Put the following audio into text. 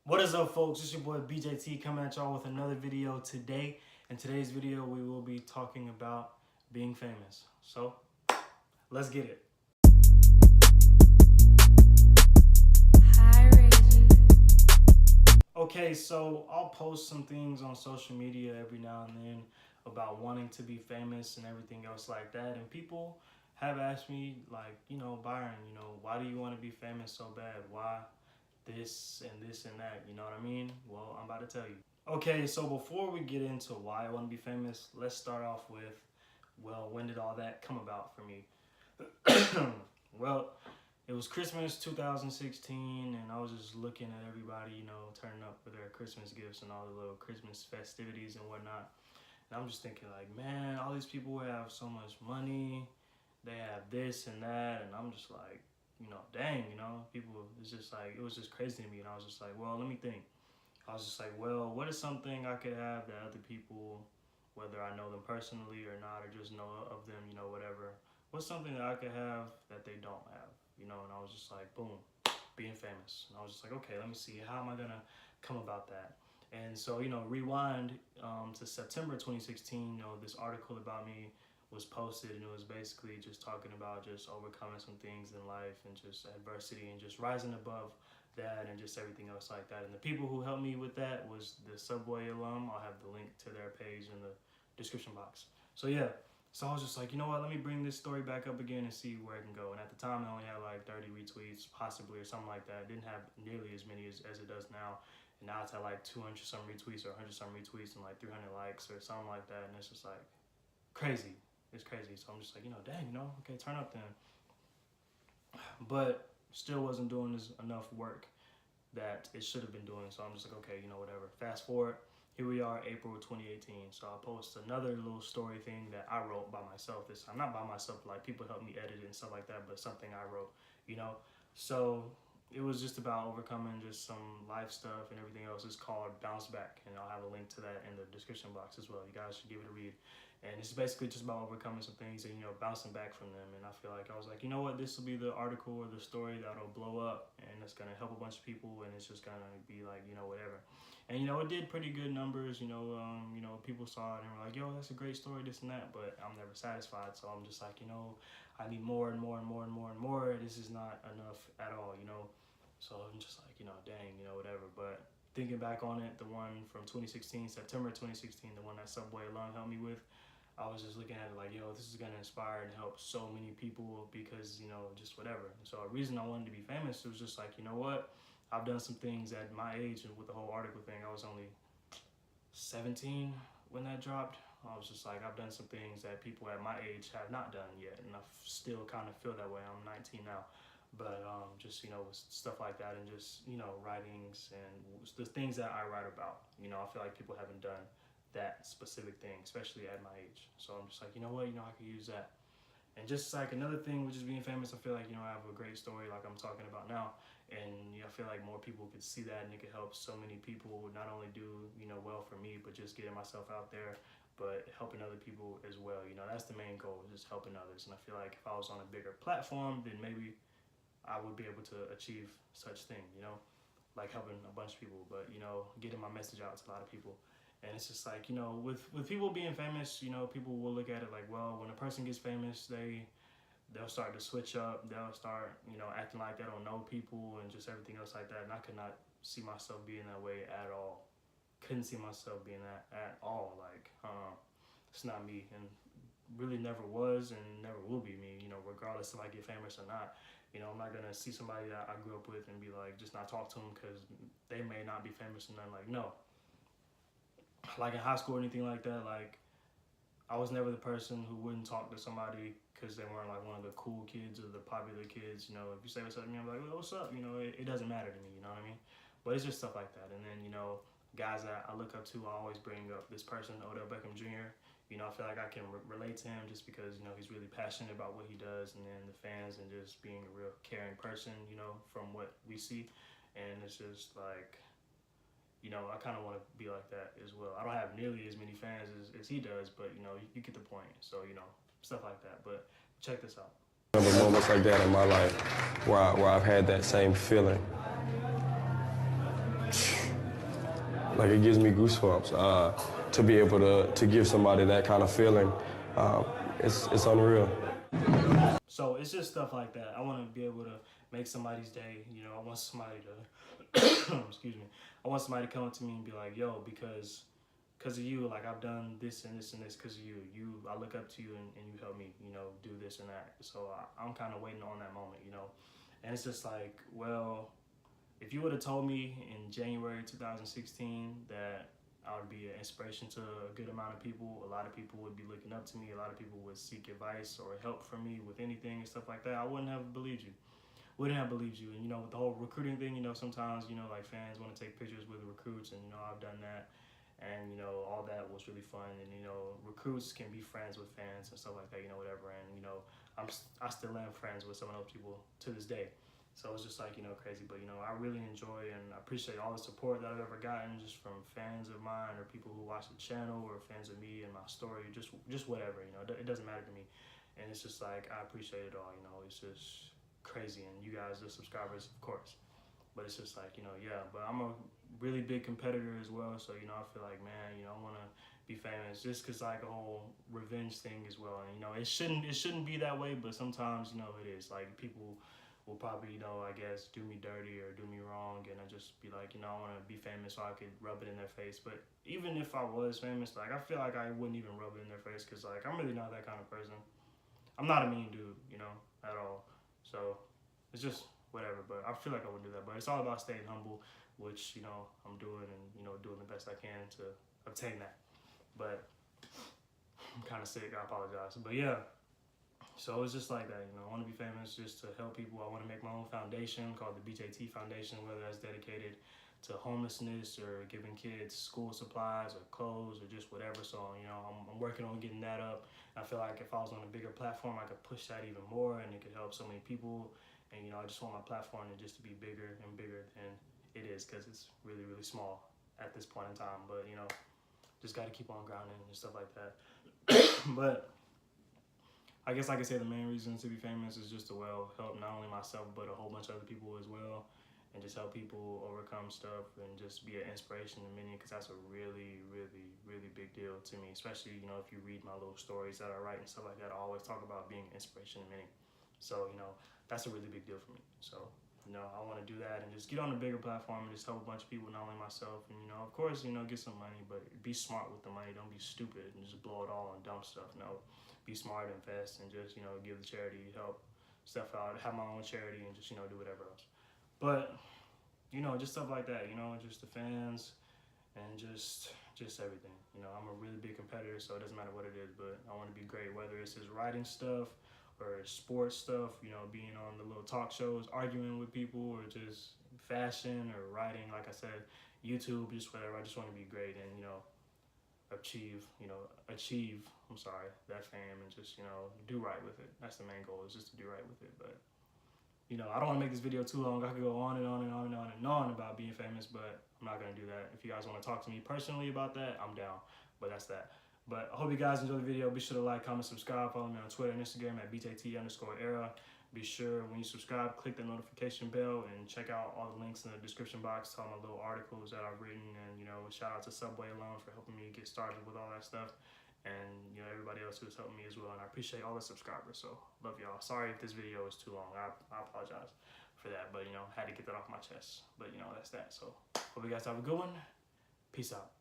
What is up, folks? It's your boy BJT coming at y'all with another video today. In today's video, we will be talking about being famous. So, let's get it. Okay, so I'll post some things on social media every now and then about wanting to be famous and everything else like that. And people have asked me, like, Byron, why do you want to be famous so bad? Why this and this and that? You know what I mean? Well, I'm about to tell you. Okay, so before we get into why I want to be famous, let's start off with, well, when did all that come about for me? Well, it was Christmas 2016, and I was just looking at everybody, turning up with their Christmas gifts and all the little Christmas festivities and whatnot. And I'm just thinking, like, man, all these people have so much money, they have this and that, and I'm just like, dang, people, it's just like, it was just crazy to me. And I was just like, well, let me think. I was just like, well, what is something I could have that other people, whether I know them personally or not, or just know of them, whatever. What's something that I could have that they don't have, and I was just like, boom, being famous. And I was just like, okay, let me see, how am I gonna come about that? And so, rewind to September 2016, this article about me was posted, and it was basically just talking about just overcoming some things in life and just adversity and just rising above that and just everything else like that. And the people who helped me with that was the Subway alum. I'll have the link to their page in the description box. So yeah, so I was just like, you know what, let me bring this story back up again and see where it can go. And at the time, I only had like 30 retweets, possibly, or something like that. It didn't have nearly as many as it does now. And now it's at like 200 some retweets or 100 some retweets and like 300 likes or something like that. And it's just like crazy. It's crazy. So I'm just like, dang, okay, turn up then. But still wasn't doing enough work that it should have been doing. So I'm just like, okay, whatever. Fast forward, here we are, April 2018. So I'll post another little story thing that I wrote by myself this time. Not by myself, like people helped me edit it and stuff like that, but something I wrote, So it was just about overcoming just some life stuff and everything else. It's called Bounce Back, and I'll have a link to that in the description box as well. You guys should give it a read. And it's basically just about overcoming some things and, bouncing back from them. And I feel like I was like, you know what, this will be the article or the story that'll blow up, and it's going to help a bunch of people, and it's just going to be like, whatever. And, it did pretty good numbers, people saw it and were like, yo, that's a great story, this and that, but I'm never satisfied. So I'm just like, I need more and more and more and more and more. This is not enough at all, So I'm just like, dang, whatever. But thinking back on it, the one from 2016, September 2016, the one that Subway alum helped me with, I was just looking at it like, yo, this is going to inspire and help so many people because, just whatever. And so a reason I wanted to be famous was just like, you know what? I've done some things at my age, and with the whole article thing, I was only 17 when that dropped. I was just like, I've done some things that people at my age have not done yet, and I still kind of feel that way. I'm 19 now. But just, with stuff like that, and just, writings and the things that I write about, I feel like people haven't done that specific thing, especially at my age. So I'm just like, you know what, I could use that. And just like another thing with just being famous, I feel like, I have a great story like I'm talking about now. And I feel like more people could see that, and it could help so many people not only do, well for me, but just getting myself out there, but helping other people as well. That's the main goal, just helping others. And I feel like if I was on a bigger platform, then maybe I would be able to achieve such thing, like helping a bunch of people, but, getting my message out to a lot of people. And it's just like, with people being famous, people will look at it like, well, when a person gets famous, they'll start to switch up. They'll start, acting like they don't know people and just everything else like that. And I could not see myself being that way at all. Couldn't see myself being that at all. Like, it's not me, and really never was and never will be me, regardless if I get famous or not. I'm not going to see somebody that I grew up with and be like, just not talk to them because they may not be famous and nothing. Like, no. Like in high school or anything like that, like I was never the person who wouldn't talk to somebody because they weren't like one of the cool kids or the popular kids. If you say what's up to me, I'm like, well, what's up? It doesn't matter to me, you know what I mean? But it's just stuff like that. And then, guys that I look up to, I always bring up this person, Odell Beckham Jr. I feel like I can relate to him just because, he's really passionate about what he does, and then the fans, and just being a real caring person, from what we see. And it's just like, I kind of want to be like that as well. I don't have nearly as many fans as he does, but, you get the point. So, stuff like that. But check this out. Moments like that in my life where I've had that same feeling. Like, it gives me goosebumps to be able to give somebody that kind of feeling. It's unreal. So it's just stuff like that. I want to be able to make somebody's day. You know, I want somebody to, excuse me, I want somebody to come up to me and be like, yo, because of you, like, I've done this and this and this because of you. I look up to you and you help me, you know, do this and that. So I'm kind of waiting on that moment, you know. And it's just like, well, if you would have told me in January 2016 that I would be an inspiration to a good amount of people, a lot of people would be looking up to me, a lot of people would seek advice or help from me with anything and stuff like that, I wouldn't have believed you. Wouldn't have believed you. And, you know, with the whole recruiting thing, you know, sometimes, you know, like, fans want to take pictures with recruits, and, you know, I've done that. And, you know, all that was really fun. And, you know, recruits can be friends with fans and stuff like that, you know, whatever. And, you know, I still am friends with some of those people to this day. So it's just like, you know, crazy. But, you know, I really enjoy and I appreciate all the support that I've ever gotten just from fans of mine or people who watch the channel or fans of me and my story, just whatever, you know, it doesn't matter to me. And it's just like, I appreciate it all, you know, it's just crazy. And you guys, the subscribers, of course. But it's just like, you know, yeah, but I'm a really big competitor as well. So, you know, I feel like, man, you know, I want to be famous just because, like, a whole revenge thing as well. And, you know, it shouldn't be that way, but sometimes, you know, it is. Like, people will probably, you know, I guess, do me dirty or do me wrong, and I just be like, you know, I want to be famous so I could rub it in their face. But even if I was famous, like, I feel like I wouldn't even rub it in their face because, like, I'm really not that kind of person. I'm not a mean dude, you know, at all. So it's just whatever, but I feel like I would do that. But it's all about staying humble, which, you know, I'm doing, and, you know, doing the best I can to obtain that. But I'm kind of sick, I apologize. But yeah, so it's just like that, you know, I want to be famous just to help people. I want to make my own foundation called the BJT Foundation, whether that's dedicated to homelessness or giving kids school supplies or clothes or just whatever. So, you know, I'm working on getting that up. I feel like if I was on a bigger platform, I could push that even more and it could help so many people. And, you know, I just want my platform to just to be bigger and bigger than it is because it's really, really small at this point in time. But, you know, just got to keep on grounding and stuff like that. But I guess I could say the main reason to be famous is just to, well, help not only myself but a whole bunch of other people as well, and just help people overcome stuff and just be an inspiration to many, because that's a really, really, really big deal to me. Especially, you know, if you read my little stories that I write and stuff like that, I always talk about being an inspiration to many. So, you know, that's a really big deal for me. So, you know, I want to do that and just get on a bigger platform and just help a bunch of people, not only myself, and, you know, of course, you know, get some money, but be smart with the money. Don't be stupid and just blow it all on dumb stuff. No, be smart, invest, and just, you know, give the charity, help stuff out, have my own charity, and just, you know, do whatever else. But, you know, just stuff like that, you know, just the fans and just everything. You know, I'm a really big competitor, so it doesn't matter what it is, but I want to be great, whether it's his writing stuff or sports stuff, you know, being on the little talk shows, arguing with people, or just fashion or writing, like I said, YouTube, just whatever. I just want to be great and, you know, achieve that fame and just, you know, do right with it. That's the main goal, is just to do right with it. But, you know, I don't want to make this video too long. I could go on and on and on and on and on about being famous, but I'm not going to do that. If you guys want to talk to me personally about that, I'm down. But that's that. But I hope you guys enjoyed the video. Be sure to like, comment, subscribe. Follow me on Twitter and Instagram at BJT_era. Be sure when you subscribe, click the notification bell and check out all the links in the description box to all my little articles that I've written. And, you know, shout out to Subway Alone for helping me get started with all that stuff. And, you know, everybody else who's helping me as well. And I appreciate all the subscribers. So, love y'all. Sorry if this video is too long. I apologize for that. But, you know, had to get that off my chest. But, you know, that's that. So, hope you guys have a good one. Peace out.